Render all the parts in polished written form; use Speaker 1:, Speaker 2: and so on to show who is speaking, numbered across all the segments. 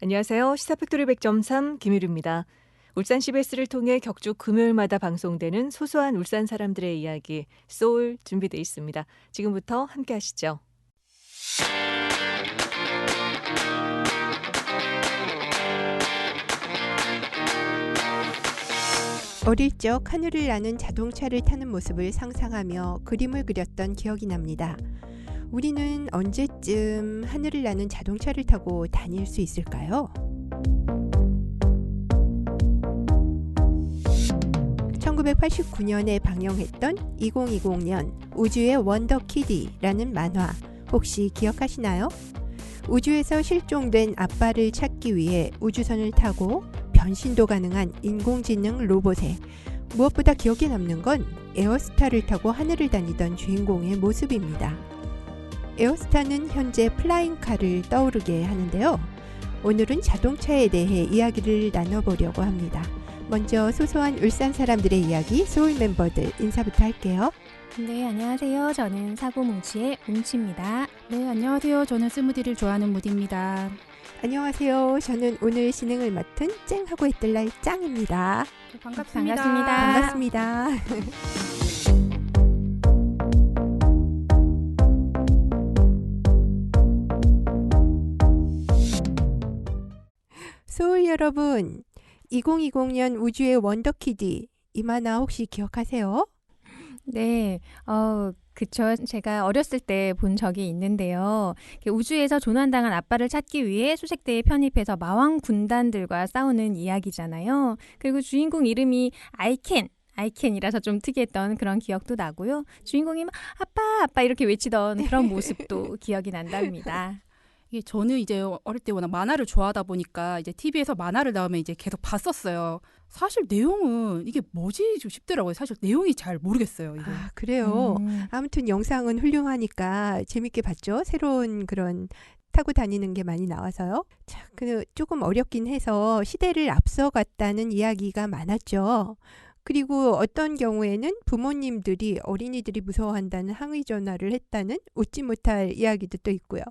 Speaker 1: 안녕하세요. 시사팩토리 100.3 김유리입니다. 울산 CBS를 통해 격주 금요일마다 방송되는 소소한 울산 사람들의 이야기 소울 준비되어 있습니다. 지금부터 함께 하시죠.
Speaker 2: 어릴 적 하늘을 나는 자동차를 타는 모습을 상상하며 그림을 그렸던 기억이 납니다. 우리는 언제쯤 하늘을 나는 자동차를 타고 다닐 수 있을까요? 1989년에 방영했던 2020년 우주의 원더키디라는 만화 혹시 기억하시나요? 우주에서 실종된 아빠를 찾기 위해 우주선을 타고 변신도 가능한 인공지능 로봇에 무엇보다 기억에 남는 건 에어스타를 타고 하늘을 다니던 주인공의 모습입니다. 에어스타는 현재 플라잉카를 떠오르게 하는데요. 오늘은 자동차에 대해 이야기를 나눠보려고 합니다. 먼저 소소한 울산 사람들의 이야기 소울 멤버들 인사부터 할게요.
Speaker 3: 네, 안녕하세요. 저는 사고뭉치의 뭉치입니다.
Speaker 4: 네, 안녕하세요. 저는 스무디를 좋아하는 무디입니다.
Speaker 2: 안녕하세요. 저는 오늘 진행을 맡은 쨍하고 있들라의 짱입니다.
Speaker 4: 네, 반갑습니다.
Speaker 2: 반갑습니다. 소울 여러분, 2020년 우주의 원더키디 이 만화 혹시 기억하세요?
Speaker 3: 네, 그쵸. 제가 어렸을 때 본 적이 있는데요. 우주에서 조난당한 아빠를 찾기 위해 수색대에 편입해서 마왕 군단들과 싸우는 이야기잖아요. 그리고 주인공 이름이 아이캔이라서 좀 특이했던 그런 기억도 나고요. 주인공이 막 아빠 이렇게 외치던 그런 모습도 기억이 난답니다.
Speaker 4: 이게 저는 이제 어릴 때 워낙 만화를 좋아하다 보니까 이제 TV에서 만화를 나오면 이제 계속 봤었어요. 사실 내용은 이게 뭐지 좀 싶더라고요. 사실 내용이 잘 모르겠어요. 이게.
Speaker 2: 아, 그래요. 아무튼 영상은 훌륭하니까 재밌게 봤죠. 새로운 그런 타고 다니는 게 많이 나와서요. 자, 조금 어렵긴 해서 시대를 앞서갔다는 이야기가 많았죠. 그리고 어떤 경우에는 부모님들이 어린이들이 무서워한다는 항의 전화를 했다는 웃지 못할 이야기도 또 있고요.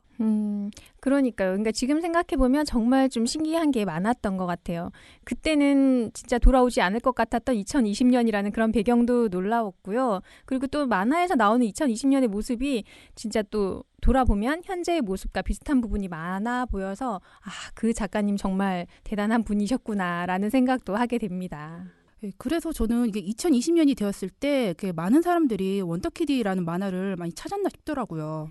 Speaker 3: 그러니까요. 그러니까 지금 생각해보면 정말 좀 신기한 게 많았던 것 같아요. 그때는 진짜 돌아오지 않을 것 같았던 2020년이라는 그런 배경도 놀라웠고요. 그리고 또 만화에서 나오는 2020년의 모습이 진짜 또 돌아보면 현재의 모습과 비슷한 부분이 많아 보여서 그 작가님 정말 대단한 분이셨구나라는 생각도 하게 됩니다.
Speaker 4: 그래서 저는 이게 2020년이 되었을 때 많은 사람들이 원더키디라는 만화를 많이 찾았나 싶더라고요.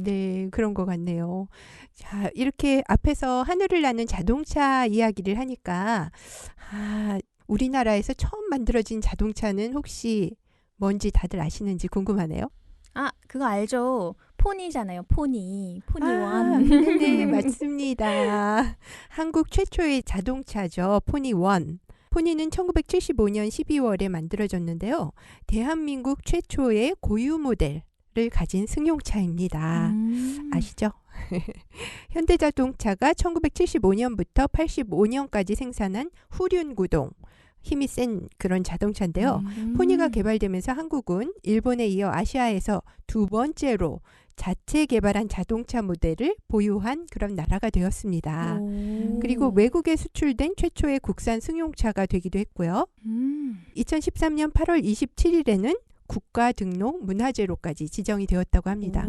Speaker 2: 네, 그런 것 같네요. 자, 이렇게 앞에서 하늘을 나는 자동차 이야기를 하니까 우리나라에서 처음 만들어진 자동차는 혹시 뭔지 다들 아시는지 궁금하네요.
Speaker 3: 그거 알죠? 포니잖아요. 포니원.
Speaker 2: 네, 맞습니다. 한국 최초의 자동차죠. 포니원. 포니는 1975년 12월에 만들어졌는데요. 대한민국 최초의 고유 모델을 가진 승용차입니다. 아시죠? 현대자동차가 1975년부터 85년까지 생산한 후륜구동, 힘이 센 그런 자동차인데요. 포니가 개발되면서 한국은 일본에 이어 아시아에서 두 번째로 자체 개발한 자동차 모델을 보유한 그런 나라가 되었습니다. 그리고 외국에 수출된 최초의 국산 승용차가 되기도 했고요. 2013년 8월 27일에는 국가 등록 문화재로까지 지정이 되었다고 합니다.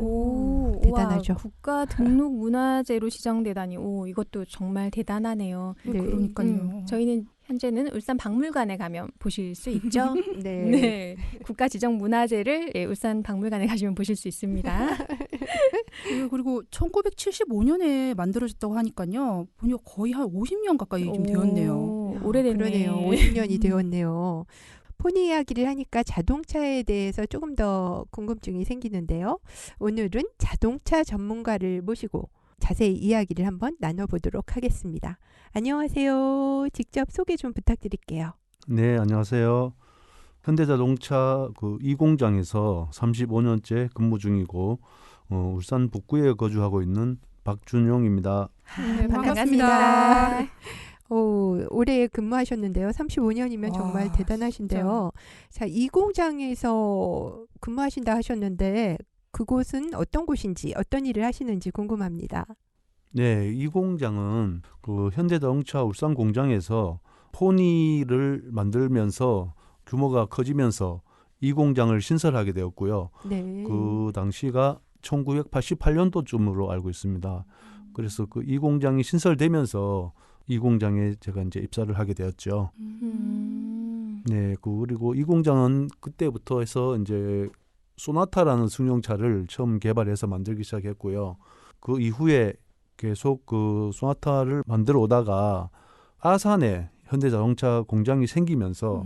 Speaker 2: 대단하죠.
Speaker 3: 우와, 국가 등록 문화재로 지정되다니 이것도 정말 대단하네요.
Speaker 2: 네,
Speaker 4: 그러니까요.
Speaker 3: 저희는 현재는 울산 박물관에 가면 보실 수 있죠.
Speaker 2: 네.
Speaker 3: 네, 국가 지정 문화재를 울산 박물관에 가시면 보실 수 있습니다.
Speaker 4: 그리고 1975년에 만들어졌다고 하니까요. 보니까 거의 한 50년 가까이 좀 되었네요.
Speaker 3: 오래됐네.
Speaker 2: 그러네요. 50년이 되었네요. 포니 이야기를 하니까 자동차에 대해서 조금 더 궁금증이 생기는데요. 오늘은 자동차 전문가를 모시고 자세히 이야기를 한번 나눠보도록 하겠습니다. 안녕하세요. 직접 소개 좀 부탁드릴게요.
Speaker 5: 네, 안녕하세요. 현대자동차 이 공장에서 35년째 근무 중이고 울산 북구에 거주하고 있는 박준용입니다.
Speaker 4: 네,
Speaker 3: 반갑습니다.
Speaker 2: 올해 근무하셨는데요. 35년이면 정말 대단하신데요. 자, 이 공장에서 근무하신다 하셨는데 그곳은 어떤 곳인지 어떤 일을 하시는지 궁금합니다.
Speaker 5: 네, 이 공장은 그 현대자동차 울산 공장에서 포니를 만들면서 규모가 커지면서 이 공장을 신설하게 되었고요.
Speaker 2: 네.
Speaker 5: 그 당시가 1988년도쯤으로 알고 있습니다. 그래서 그 이 공장이 신설되면서 이 공장에 제가 이제 입사를 하게 되었죠. 네, 그리고 이 공장은 그때부터 해서 이제 소나타라는 승용차를 처음 개발해서 만들기 시작했고요. 그 이후에 계속 그 소나타를 만들어 오다가 아산에 현대자동차 공장이 생기면서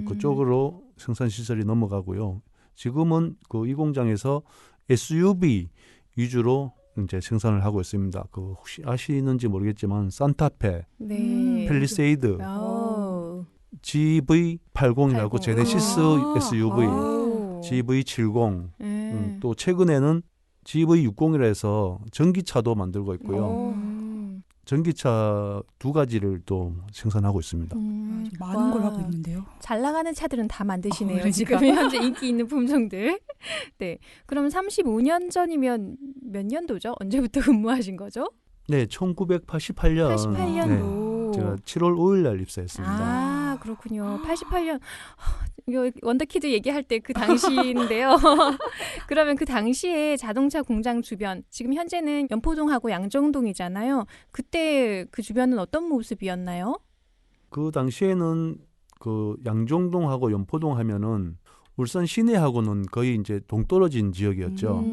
Speaker 5: 그쪽으로 생산 시설이 넘어가고요. 지금은 그 이 공장에서 SUV 위주로 이제 생산을 하고 있습니다. 그 혹시 아시는지 모르겠지만 산타페,
Speaker 3: 네.
Speaker 5: 팰리세이드,
Speaker 3: 오.
Speaker 5: GV80이라고
Speaker 3: 80.
Speaker 5: 제네시스
Speaker 4: 아.
Speaker 5: SUV,
Speaker 3: 오.
Speaker 5: GV70,
Speaker 3: 네.
Speaker 5: 또 최근에는 GV60이라 해서 전기차도 만들고 있고요.
Speaker 3: 오.
Speaker 5: 전기차 2가지를 또 생산하고 있습니다.
Speaker 4: 많은 걸
Speaker 3: 와.
Speaker 4: 하고 있는데요.
Speaker 3: 잘 나가는 차들은 다 만드시네요.
Speaker 4: 그러니까.
Speaker 3: 지금 현재 인기 있는 품종들. 네. 그럼 35년 전이면 몇 년도죠? 언제부터 근무하신 거죠?
Speaker 5: 네, 1988년.
Speaker 3: 88년도.
Speaker 5: 제가 7월 5일 날 입사했습니다.
Speaker 3: 아, 그렇군요. 88년. 이거 원더키드 얘기할 때 그 당시인데요. 그러면 그 당시에 자동차 공장 주변, 지금 현재는 연포동하고 양정동이잖아요. 그때 그 주변은 어떤 모습이었나요?
Speaker 5: 그 당시에는 그 양정동하고 연포동 하면은 울산 시내하고는 거의 이제 동떨어진 지역이었죠.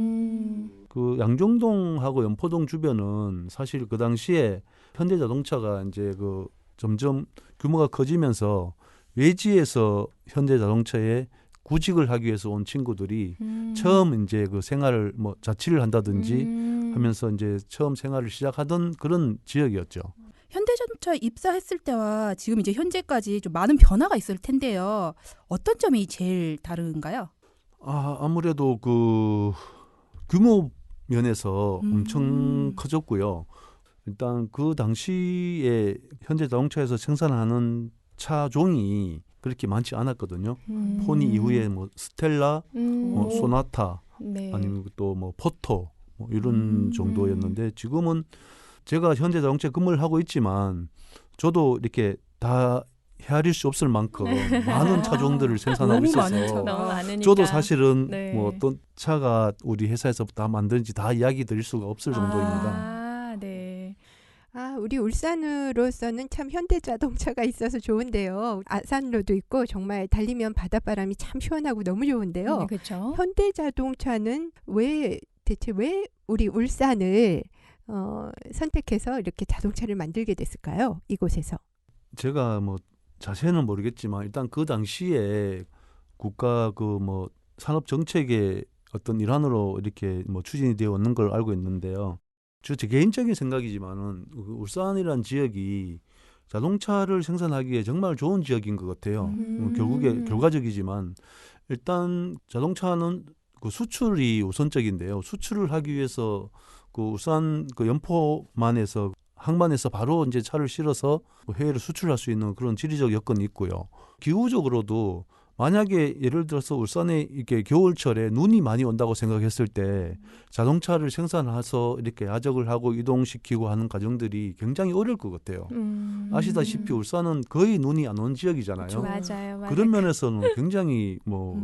Speaker 5: 그 양정동하고 연포동 주변은 사실 그 당시에 현대자동차가 이제 그 점점 규모가 커지면서 외지에서 현대자동차에 구직을 하기 위해서 온 친구들이 처음 이제 그 생활을 뭐 자취를 한다든지 하면서 이제 처음 생활을 시작하던 그런 지역이었죠.
Speaker 4: 현대자동차 입사했을 때와 지금 이제 현재까지 좀 많은 변화가 있을 텐데요. 어떤 점이 제일 다른가요?
Speaker 5: 아무래도 그 규모 면에서 엄청 커졌고요. 일단 그 당시에 현대자동차에서 생산하는 차종이 그렇게 많지 않았거든요. 포니 이후에 뭐 스텔라, 뭐 소나타,
Speaker 3: 네.
Speaker 5: 아니면 또 뭐 포토 뭐 이런 정도였는데 지금은 제가 현대자동차에 근무를 하고 있지만 저도 이렇게 다 헤아릴 수 없을 만큼 많은 차종들을 생산하고
Speaker 4: 너무
Speaker 5: 있어서
Speaker 4: 많은 차가.
Speaker 3: 너무 많으니까.
Speaker 5: 저도 사실은
Speaker 3: 네.
Speaker 5: 뭐 어떤 차가 우리 회사에서 다 만드는지 다 이야기 드릴 수가 없을 정도입니다.
Speaker 3: 아, 네.
Speaker 2: 우리 울산으로서는 참 현대자동차가 있어서 좋은데요. 아산로도 있고 정말 달리면 바닷바람이 참 시원하고 너무 좋은데요.
Speaker 3: 네, 그렇죠.
Speaker 2: 현대자동차는 대체 왜 우리 울산을 선택해서 이렇게 자동차를 만들게 됐을까요? 이곳에서.
Speaker 5: 제가 뭐 자세는 모르겠지만 일단 그 당시에 국가 그 뭐 산업 정책의 어떤 일환으로 이렇게 뭐 추진이 되어 왔는 걸 알고 있는데요. 제 개인적인 생각이지만은 울산이란 지역이 자동차를 생산하기에 정말 좋은 지역인 것 같아요. 결국에 결과적이지만 일단 자동차는 그 수출이 우선적인데요. 수출을 하기 위해서 그 울산 그 연포만에서 항만에서 바로 이제 차를 실어서 해외로 수출할 수 있는 그런 지리적 여건이 있고요. 기후적으로도 만약에 예를 들어서 울산에 이렇게 겨울철에 눈이 많이 온다고 생각했을 때 자동차를 생산해서 이렇게 야적을 하고 이동시키고 하는 과정들이 굉장히 어려울 것 같아요. 아시다시피 울산은 거의 눈이 안 오는 지역이잖아요.
Speaker 3: 그렇죠. 맞아요.
Speaker 5: 그런 면에서는 굉장히 뭐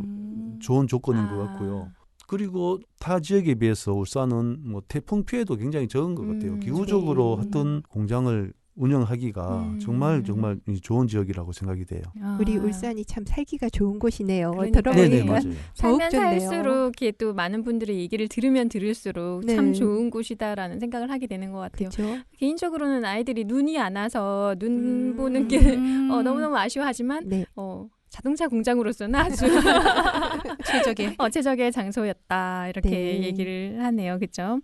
Speaker 5: 좋은 조건인 것
Speaker 3: 아.
Speaker 5: 같고요. 그리고 타 지역에 비해서 울산은 뭐 태풍 피해도 굉장히 적은 것 같아요. 기후적으로
Speaker 3: 네.
Speaker 5: 어떤 공장을 운영하기가 정말 좋은 지역이라고 생각이 돼요.
Speaker 2: 우리 울산이 참 살기가 좋은 곳이네요.
Speaker 3: 그러니까요.
Speaker 5: 네네
Speaker 2: 들어보니까
Speaker 5: 맞아요.
Speaker 2: 더욱
Speaker 3: 살면
Speaker 2: 좋네요.
Speaker 3: 살수록 이렇게 또 많은 분들의 얘기를 들으면 들을수록
Speaker 2: 네.
Speaker 3: 참 좋은 곳이다라는 생각을 하게 되는 것 같아요.
Speaker 2: 그렇죠.
Speaker 3: 개인적으로는 아이들이 눈이 안 와서 눈 보는 게 너무너무 아쉬워하지만
Speaker 2: 네.
Speaker 3: 자동차 공장으로서는 아주 최적의 장소였다 이렇게
Speaker 2: 네.
Speaker 3: 얘기를 하네요. 그렇죠?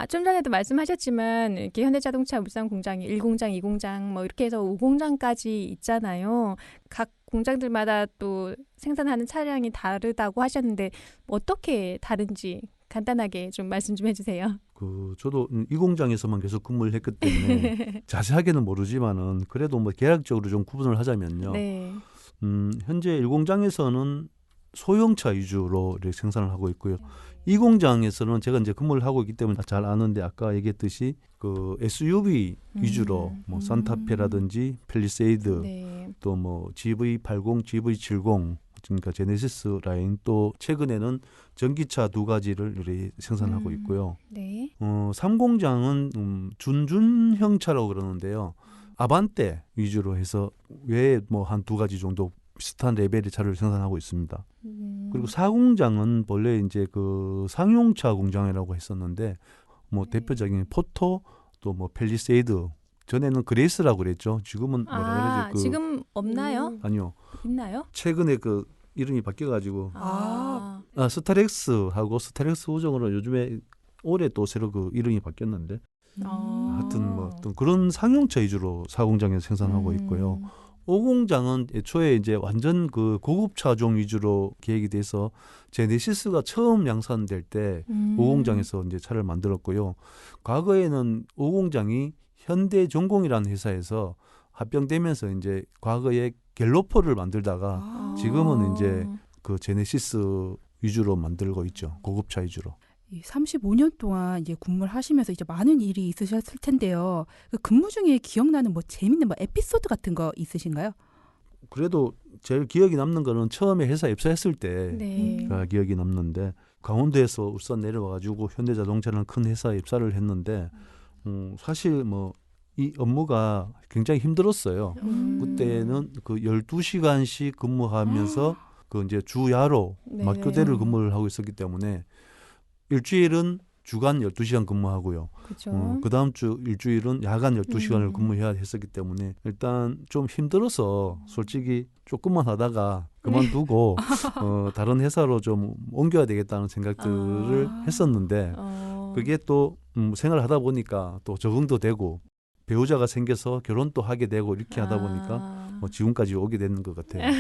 Speaker 3: 좀 전에도 말씀하셨지만 이렇게 현대자동차 울산 공장이 1공장, 2공장 뭐 이렇게 해서 5공장까지 있잖아요. 각 공장들마다 또 생산하는 차량이 다르다고 하셨는데 어떻게 다른지 간단하게 좀 말씀 좀 해주세요.
Speaker 5: 저도 이 공장에서만 계속 근무를 했기 때문에 자세하게는 모르지만은 그래도 뭐 계략적으로 좀 구분을 하자면요.
Speaker 3: 네.
Speaker 5: 현재 1공장에서는 소형차 위주로 이렇게 생산을 하고 있고요. 이 공장에서는 제가 이제 근무를 하고 있기 때문에 잘 아는데 아까 얘기했듯이 그 SUV 위주로 뭐 산타페라든지 펠리세이드
Speaker 3: 네.
Speaker 5: 또 뭐 GV80, GV70 그러니까 제네시스 라인 또 최근에는 전기차 2가지를 이렇게 생산하고 있고요.
Speaker 3: 네.
Speaker 5: 3공장은 준준형차라고 그러는데요. 아반떼 위주로 해서 외에 뭐 한 2가지 정도 비슷한 레벨의 차를 생산하고 있습니다. 그리고 4공장은 본래 이제 그 상용차 공장이라고 했었는데 뭐 대표적인 포토 또 뭐 펠리세이드 전에는 그레이스라고 그랬죠. 지금은 뭐라 그러지?
Speaker 3: 지금 없나요?
Speaker 5: 아니요.
Speaker 3: 있나요?
Speaker 5: 최근에 그 이름이 바뀌어가지고 스타렉스하고 스타렉스 후정으로 요즘에 올해 또 새로 그 이름이 바뀌었는데 하여튼 뭐 어떤 그런 상용차 위주로 4공장에서 생산하고 있고요. 5공장은 애초에 이제 완전 그 고급 차종 위주로 계획이 돼서 제네시스가 처음 양산될 때 5공장에서 이제 차를 만들었고요. 과거에는 5공장이 현대전공이라는 회사에서 합병되면서 이제 과거에 갤로퍼를 만들다가 지금은 이제 그 제네시스 위주로 만들고 있죠. 고급차 위주로.
Speaker 4: 35년 동안 이제 근무를 하시면서 이제 많은 일이 있으셨을 텐데요. 그 근무 중에 기억나는 뭐 재밌는 뭐 에피소드 같은 거 있으신가요?
Speaker 5: 그래도 제일 기억이 남는 거는 처음에 회사 입사했을 때가
Speaker 3: 네.
Speaker 5: 기억이 남는데 강원도에서 울산 내려와가지고 현대자동차라는 큰 회사에 입사를 했는데 사실 뭐 이 업무가 굉장히 힘들었어요. 그때는 그 12시간씩 근무하면서 그 이제 주야로
Speaker 3: 네네.
Speaker 5: 맞교대를 근무를 하고 있었기 때문에 일주일은 주간 12시간 근무하고요.
Speaker 3: 그렇죠.
Speaker 5: 그 다음 주 일주일은 야간 12시간을 근무해야 했었기 때문에 일단 좀 힘들어서 솔직히 조금만 하다가 그만두고 다른 회사로 좀 옮겨야 되겠다는 생각들을 했었는데 그게 또 생활을 하다 보니까 또 적응도 되고 배우자가 생겨서 결혼도 하게 되고 이렇게 하다 보니까 뭐 지금까지 오게 되는 것 같아요.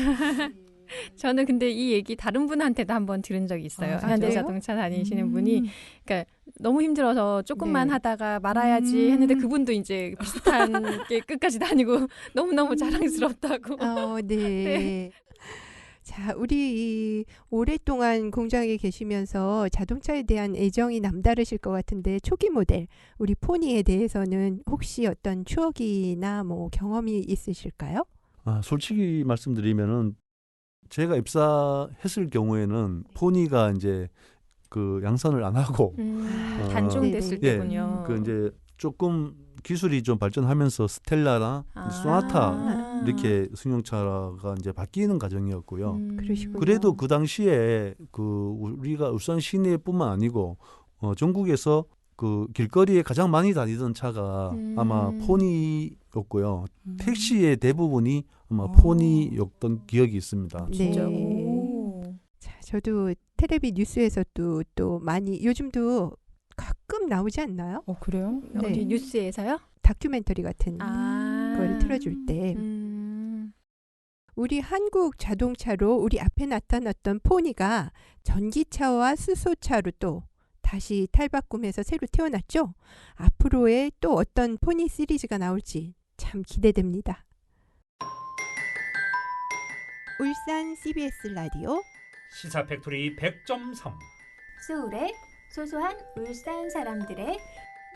Speaker 3: 저는 근데 이 얘기 다른 분한테도 한번 들은 적이 있어요.
Speaker 4: 진짜요?
Speaker 3: 현대자동차 다니시는 분이 그러니까 너무 힘들어서 조금만
Speaker 2: 네.
Speaker 3: 하다가 말아야지 했는데 그분도 이제 비슷한 게 끝까지 다니고 너무너무 자랑스럽다고.
Speaker 2: 네. 자, 우리 이 오랫동안 공장에 계시면서 자동차에 대한 애정이 남다르실 것 같은데 초기 모델 우리 포니에 대해서는 혹시 어떤 추억이나 뭐 경험이 있으실까요?
Speaker 5: 솔직히 말씀드리면은 제가 입사했을 경우에는 포니가 이제 그 양산을 안 하고
Speaker 3: 단종됐을
Speaker 2: 네네.
Speaker 3: 때군요.
Speaker 5: 그 이제 조금 기술이 좀 발전하면서 스텔라나 소나타 이렇게 승용차가 이제 바뀌는 과정이었고요.
Speaker 2: 그러시군요.
Speaker 5: 그래도 그 당시에 그 우리가 울산 시내뿐만 아니고 전국에서 그 길거리에 가장 많이 다니던 차가 아마 포니였고요. 택시의 대부분이 아마 포니였던 기억이 있습니다.
Speaker 2: 네.
Speaker 3: 진짜. 오.
Speaker 2: 자, 저도 텔레비 뉴스에서도 또 많이 요즘도 가끔 나오지 않나요?
Speaker 4: 그래요?
Speaker 2: 네.
Speaker 3: 어디 뉴스에서요?
Speaker 2: 다큐멘터리 같은 거를 틀어줄 때 우리 한국 자동차로 우리 앞에 나타났던 포니가 전기차와 수소차로 또 다시 탈바꿈해서 새로 태어났죠. 앞으로의 또 어떤 포니 시리즈가 나올지 참 기대됩니다. 울산 CBS 라디오
Speaker 6: 시사 팩토리 100.3
Speaker 7: 소울의 소소한 울산 사람들의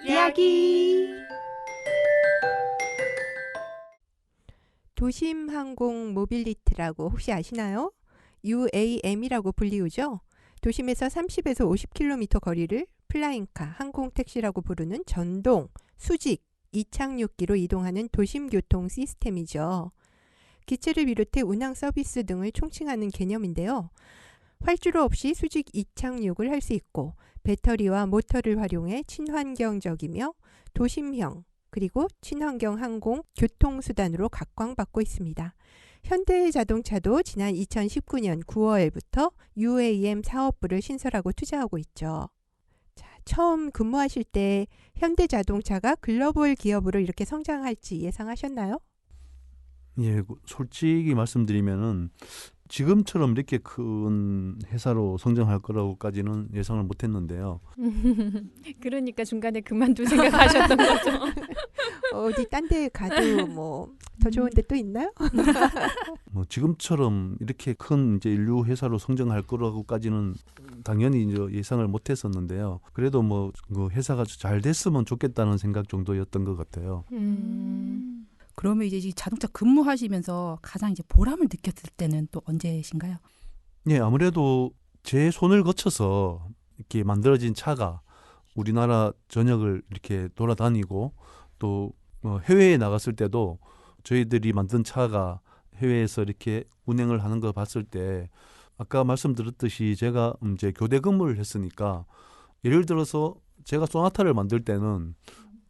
Speaker 2: 이야기. 도심항공 모빌리티라고 혹시 아시나요? UAM이라고 불리우죠. 도심에서 30에서 50km 거리를 플라잉카, 항공택시라고 부르는 전동, 수직, 이착륙기로 이동하는 도심교통 시스템이죠. 기체를 비롯해 운항 서비스 등을 총칭하는 개념인데요. 활주로 없이 수직 이착륙을 할 수 있고 배터리와 모터를 활용해 친환경적이며 도심형 그리고 친환경 항공 교통수단으로 각광받고 있습니다. 현대자동차도 지난 2019년 9월부터 UAM 사업부를 신설하고 투자하고 있죠. 자, 처음 근무하실 때 현대자동차가 글로벌 기업으로 이렇게 성장할지 예상하셨나요?
Speaker 5: 예, 솔직히 말씀드리면은 지금처럼 이렇게 큰 회사로 성장할 거라고까지는 예상을 못했는데요.
Speaker 3: 그러니까 중간에 그만둘 생각하셨던 거죠.
Speaker 2: 어디 딴 데 가도 뭐 더 좋은데 또 있나요?
Speaker 5: 뭐 지금처럼 이렇게 큰 이제 인류 회사로 성장할 거라고까지는 당연히 이제 예상을 못했었는데요. 그래도 뭐 그 회사가 잘 됐으면 좋겠다는 생각 정도였던 것 같아요.
Speaker 4: 그러면 이제 이 자동차 근무하시면서 가장 이제 보람을 느꼈을 때는 또 언제신가요?
Speaker 5: 예, 아무래도 제 손을 거쳐서 이렇게 만들어진 차가 우리나라 전역을 이렇게 돌아다니고 또 해외에 나갔을 때도 저희들이 만든 차가 해외에서 이렇게 운행을 하는 거 봤을 때 아까 말씀드렸듯이 제가 이제 교대 근무를 했으니까 예를 들어서 제가 소나타를 만들 때는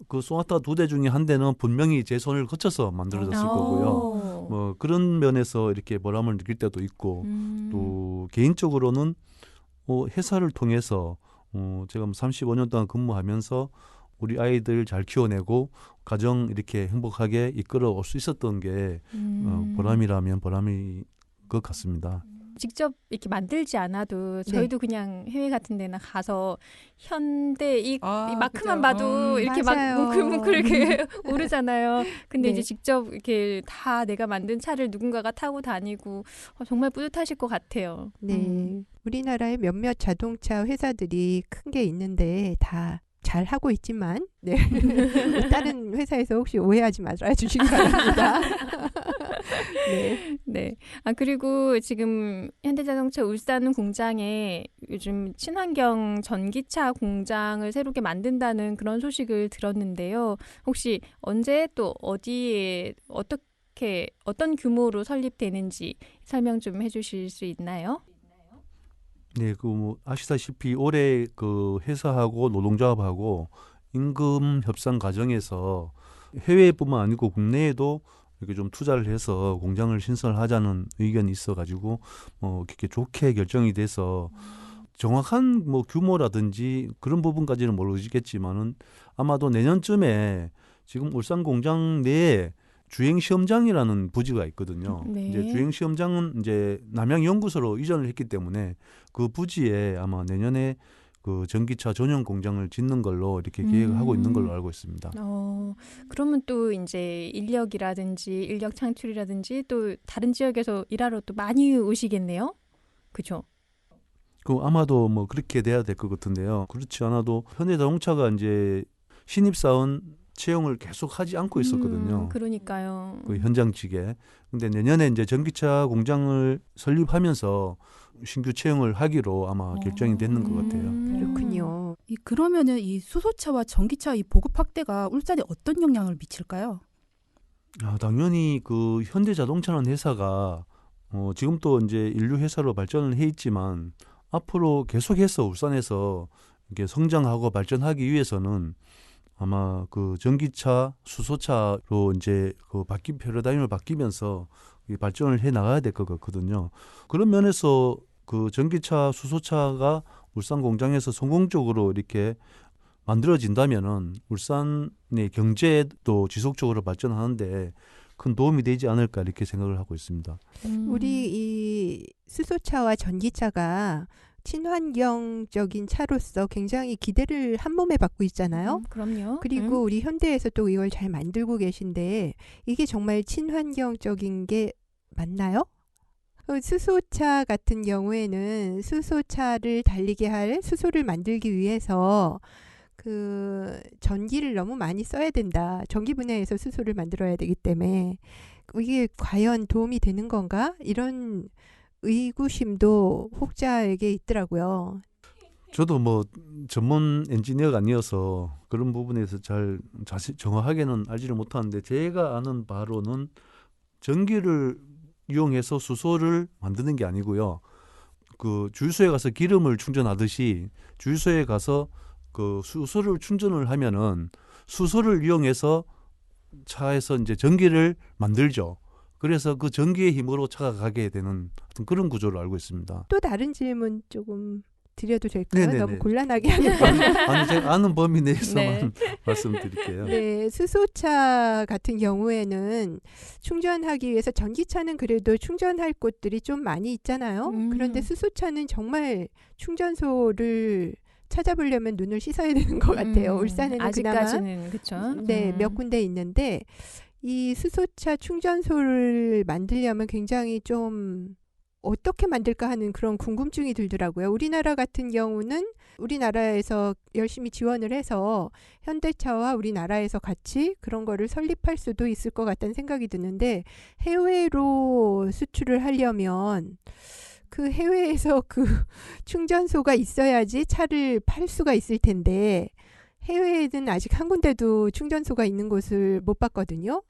Speaker 5: 그 소나타 2대 중에 한 대는 분명히 제 손을 거쳐서 만들어졌을 거고요. 뭐 그런 면에서 이렇게 보람을 느낄 때도 있고 또 개인적으로는 회사를 통해서 제가 35년 동안 근무하면서 우리 아이들 잘 키워내고 가정 이렇게 행복하게 이끌어 올 수 있었던 게 보람이라면 보람일 것 같습니다.
Speaker 3: 직접 이렇게 만들지 않아도 저희도 그냥 해외 같은 데나 가서 현대 이 마크만
Speaker 4: 그죠.
Speaker 3: 봐도 이렇게
Speaker 2: 맞아요.
Speaker 3: 막 뭉클뭉클 이렇게 오르잖아요. 근데
Speaker 2: 네.
Speaker 3: 이제 직접 이렇게 다 내가 만든 차를 누군가가 타고 다니고 정말 뿌듯하실 것 같아요.
Speaker 2: 네. 우리나라에 몇몇 자동차 회사들이 큰 게 있는데 다 잘 하고 있지만 네. 다른 회사에서 혹시 오해하지 말아 주시기 바랍니다. 네.
Speaker 3: 네. 그리고 지금 현대자동차 울산 공장에 요즘 친환경 전기차 공장을 새롭게 만든다는 그런 소식을 들었는데요. 혹시 언제 또 어디에 어떤 규모로 설립되는지 설명 좀 해주실 수 있나요?
Speaker 5: 네, 뭐 아시다시피 올해 그 회사하고 노동조합하고 임금 협상 과정에서 해외뿐만 아니고 국내에도 이렇게 좀 투자를 해서 공장을 신설하자는 의견이 있어가지고 이렇게 좋게 결정이 돼서 정확한 뭐 규모라든지 그런 부분까지는 모르겠지만은 아마도 내년쯤에 지금 울산 공장 내에 주행 시험장이라는 부지가 있거든요.
Speaker 3: 네.
Speaker 5: 이제 주행 시험장은 이제 남양 연구소로 이전을 했기 때문에 그 부지에 아마 내년에 그 전기차 전용 공장을 짓는 걸로 이렇게 계획을 하고 있는 걸로 알고 있습니다.
Speaker 3: 그러면 또 이제 인력이라든지 인력 창출이라든지 또 다른 지역에서 일하러 또 많이 오시겠네요. 그렇죠?
Speaker 5: 그 아마도 뭐 그렇게 돼야 될 것 같은데요. 그렇지 않아도 현대자동차가 이제 신입사원 채용을 계속 하지 않고 있었거든요.
Speaker 3: 그러니까요.
Speaker 5: 그 현장직에. 근데 내년에 이제 전기차 공장을 설립하면서 신규 채용을 하기로 아마 결정이 됐는 것 같아요.
Speaker 2: 그렇군요.
Speaker 4: 그러면은 이 수소차와 전기차 이 보급 확대가 울산에 어떤 영향을 미칠까요?
Speaker 5: 당연히 그 현대자동차라는 회사가 지금 또 이제 인류 회사로 발전을 해 있지만 앞으로 계속해서 울산에서 이렇게 성장하고 발전하기 위해서는 아마 그 전기차, 수소차로 이제 그 패러다임을 바뀌면서 발전을 해 나가야 될 것 같거든요. 그런 면에서 그 전기차, 수소차가 울산 공장에서 성공적으로 이렇게 만들어진다면은 울산의 경제도 지속적으로 발전하는데 큰 도움이 되지 않을까 이렇게 생각을 하고 있습니다.
Speaker 2: 우리 이 수소차와 전기차가 친환경적인 차로서 굉장히 기대를 한 몸에 받고 있잖아요.
Speaker 3: 그럼요.
Speaker 2: 그리고 우리 현대에서 또 이걸 잘 만들고 계신데 이게 정말 친환경적인 게 맞나요? 수소차 같은 경우에는 수소차를 달리게 할 수소를 만들기 위해서 그 전기를 너무 많이 써야 된다. 전기 분야에서 수소를 만들어야 되기 때문에 이게 과연 도움이 되는 건가? 이런 의구심도 혹자에게 있더라고요.
Speaker 5: 저도 뭐 전문 엔지니어가 아니어서 그런 부분에서 잘 정확하게는 알지를 못하는데 제가 아는 바로는 전기를 이용해서 수소를 만드는 게 아니고요. 그 주유소에 가서 기름을 충전하듯이 주유소에 가서 그 수소를 충전을 하면은 수소를 이용해서 차에서 이제 전기를 만들죠. 그래서 그 전기의 힘으로 차가 가게 되는 그런 구조를 알고 있습니다.
Speaker 2: 또 다른 질문 조금 드려도 될까요?
Speaker 5: 네네네.
Speaker 2: 너무 곤란하게 하는
Speaker 5: 아니 제가 아는 범위 내에서만 말씀드릴게요.
Speaker 2: 네, 수소차 같은 경우에는 충전하기 위해서 전기차는 그래도 충전할 곳들이 좀 많이 있잖아요. 그런데 수소차는 정말 충전소를 찾아보려면 눈을 씻어야 되는 것 같아요. 울산에는
Speaker 3: 아직까지는 그렇죠.
Speaker 2: 네, 몇 군데 있는데 이 수소차 충전소를 만들려면 굉장히 좀 어떻게 만들까 하는 그런 궁금증이 들더라고요. 우리나라 같은 경우는 우리나라에서 열심히 지원을 해서 현대차와 우리나라에서 같이 그런 거를 설립할 수도 있을 것 같다는 생각이 드는데, 해외로 수출을 하려면 그 해외에서 그 충전소가 있어야지 차를 팔 수가 있을 텐데, 해외에는 아직 한 군데도 충전소가 있는 곳을 못 봤거든요.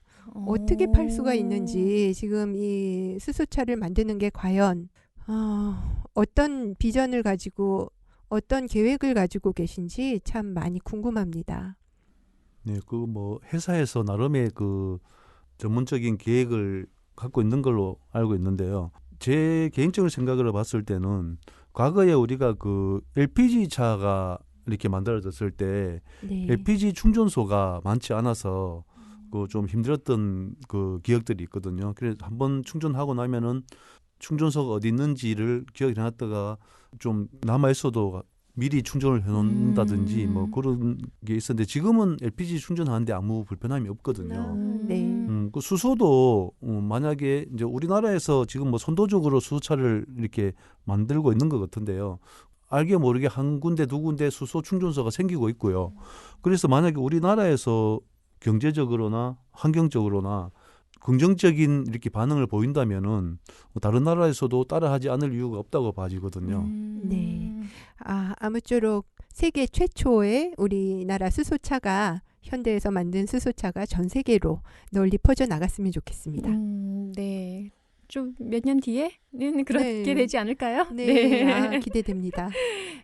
Speaker 2: 어떻게 팔 수가 있는지, 지금 이 수소차를 만드는 게 과연 어떤 비전을 가지고 어떤 계획을 가지고 계신지 참 많이 궁금합니다.
Speaker 5: 네, 그 뭐 회사에서 나름의 그 전문적인 계획을 갖고 있는 걸로 알고 있는데요. 제 개인적인 생각을 봤을 때는 과거에 우리가 그 LPG 차가 이렇게 만들어졌을 때
Speaker 2: 네.
Speaker 5: LPG 충전소가 많지 않아서 그 좀 힘들었던 그 기억들이 있거든요. 그래서 한번 충전하고 나면은 충전소가 어디 있는지를 기억해 놨다가 좀 남아 있어도 미리 충전을 해놓는다든지 뭐 그런 게 있었는데, 지금은 LPG 충전하는데 아무 불편함이 없거든요.
Speaker 2: 네.
Speaker 5: 그 수소도 만약에 이제 우리나라에서 지금 뭐 선도적으로 수소차를 이렇게 만들고 있는 것 같은데요. 알게 모르게 한 군데 두 군데 수소 충전소가 생기고 있고요. 그래서 만약에 우리나라에서 경제적으로나 환경적으로나 긍정적인 이렇게 반응을 보인다면은 다른 나라에서도 따라하지 않을 이유가 없다고 봐지거든요.
Speaker 2: 네. 아무쪼록 세계 최초의 우리나라 수소차가, 현대에서 만든 수소차가 전 세계로 널리 퍼져 나갔으면 좋겠습니다.
Speaker 3: 네. 좀 몇 년 뒤에는 그렇게
Speaker 2: 네.
Speaker 3: 되지 않을까요?
Speaker 2: 네. 기대됩니다.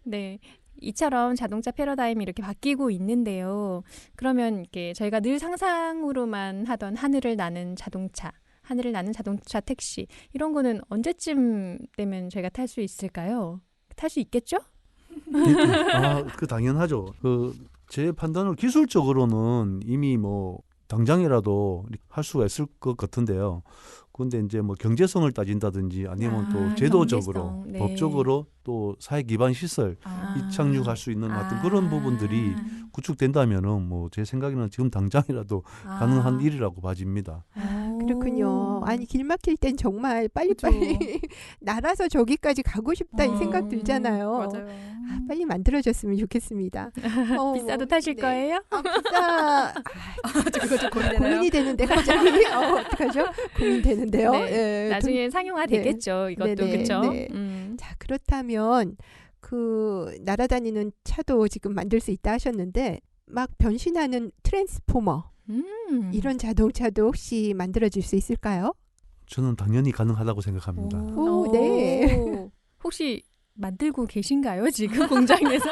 Speaker 3: 네. 이처럼 자동차 패러다임이 이렇게 바뀌고 있는데요. 그러면 이렇게 저희가 늘 상상으로만 하던 하늘을 나는 자동차, 하늘을 나는 자동차 택시, 이런 거는 언제쯤 되면 저희가 탈 수 있을까요? 탈 수 있겠죠?
Speaker 5: 그 당연하죠. 제 판단으로 기술적으로는 이미 뭐 당장이라도 할 수가 있을 것 같은데요. 근데 이제 뭐 경제성을 따진다든지 아니면 또 제도적으로,
Speaker 3: 경제성. 네.
Speaker 5: 법적으로 또 사회 기반 시설 입착륙할 수 있는 같은 그런 부분들이 구축된다면은 뭐 제 생각에는 지금 당장이라도 가능한 일이라고 봐집니다.
Speaker 2: 그렇군요. 아니, 길 막힐 땐 정말 빨리빨리 날아서 저기까지 가고 싶다 이 생각 들잖아요.
Speaker 4: 맞아요.
Speaker 2: 빨리 만들어졌으면 좋겠습니다.
Speaker 3: 비싸도 타실
Speaker 2: 네.
Speaker 3: 거예요?
Speaker 2: 비싸.
Speaker 4: 그거 좀
Speaker 2: 고민이 되는데 갑자기 어떡하죠? 고민되는데요.
Speaker 3: 네.
Speaker 2: 예,
Speaker 3: 나중에 상용화
Speaker 2: 네.
Speaker 3: 되겠죠. 이것도
Speaker 2: 네네,
Speaker 3: 그렇죠.
Speaker 2: 네. 자, 그렇다면 그 날아다니는 차도 지금 만들 수 있다 하셨는데, 막 변신하는 트랜스포머, 이런 자동차도 혹시 만들어질 수 있을까요?
Speaker 5: 저는 당연히 가능하다고 생각합니다.
Speaker 2: 오, 네.
Speaker 3: 혹시 만들고 계신가요? 지금 공장에서?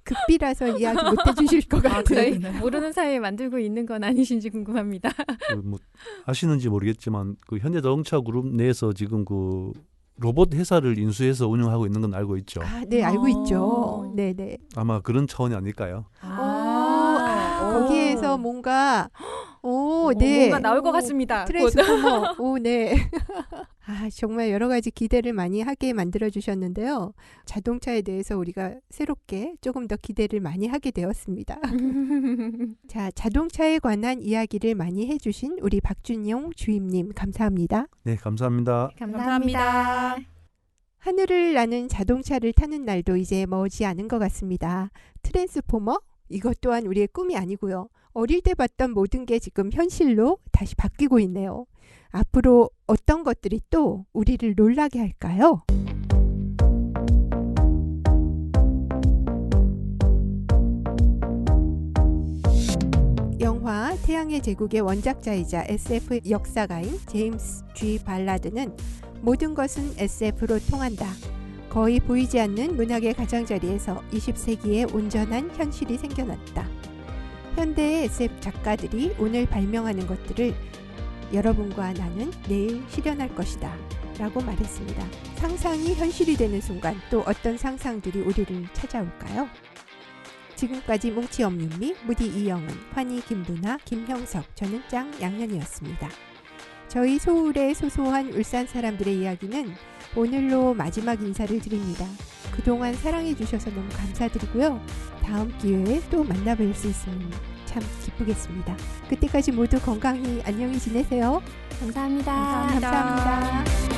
Speaker 2: 급비라서 이야기 못 해주실 것 같아요.
Speaker 3: 저희 모르는 사이에 만들고 있는 건 아니신지 궁금합니다.
Speaker 5: 뭐 아시는지 모르겠지만 그 현대자동차 그룹 내에서 지금 그 로봇 회사를 인수해서 운영하고 있는 건 알고 있죠.
Speaker 2: 네, 알고 있죠. 네네.
Speaker 5: 아마 그런 차원이 아닐까요?
Speaker 2: 거기에서 뭔가 네.
Speaker 3: 뭔가 나올 것 같습니다.
Speaker 2: 트랜스포머. 네. 정말 여러 가지 기대를 많이 하게 만들어 주셨는데요. 자동차에 대해서 우리가 새롭게 조금 더 기대를 많이 하게 되었습니다. 자, 자동차에 관한 이야기를 많이 해주신 우리 박준용 주임님, 감사합니다.
Speaker 5: 네, 감사합니다.
Speaker 3: 감사합니다.
Speaker 2: 하늘을 나는 자동차를 타는 날도 이제 머지 않은 것 같습니다. 트랜스포머? 이것 또한 우리의 꿈이 아니고요. 어릴 때 봤던 모든 게 지금 현실로 다시 바뀌고 있네요. 앞으로 어떤 것들이 또 우리를 놀라게 할까요? 영화 태양의 제국의 원작자이자 SF 역사가인 제임스 G. 발라드는 모든 것은 SF로 통한다. 거의 보이지 않는 문학의 가장자리에서 20세기의 온전한 현실이 생겨났다. 현대의 SF 작가들이 오늘 발명하는 것들을 여러분과 나는 내일 실현할 것이다 라고 말했습니다. 상상이 현실이 되는 순간 또 어떤 상상들이 우리를 찾아올까요? 지금까지 뭉치 엄윤미, 무디 이영은, 환희 김부나, 김형석, 저는 짱 양현이었습니다. 저희 소울의 소소한 울산 사람들의 이야기는 오늘로 마지막 인사를 드립니다. 그동안 사랑해 주셔서 너무 감사드리고요. 다음 기회에 또 만나뵐 수 있으면 참 참 기쁘겠습니다. 그때까지 모두 건강히 안녕히 지내세요.
Speaker 3: 감사합니다.
Speaker 4: 감사합니다.
Speaker 2: 감사합니다.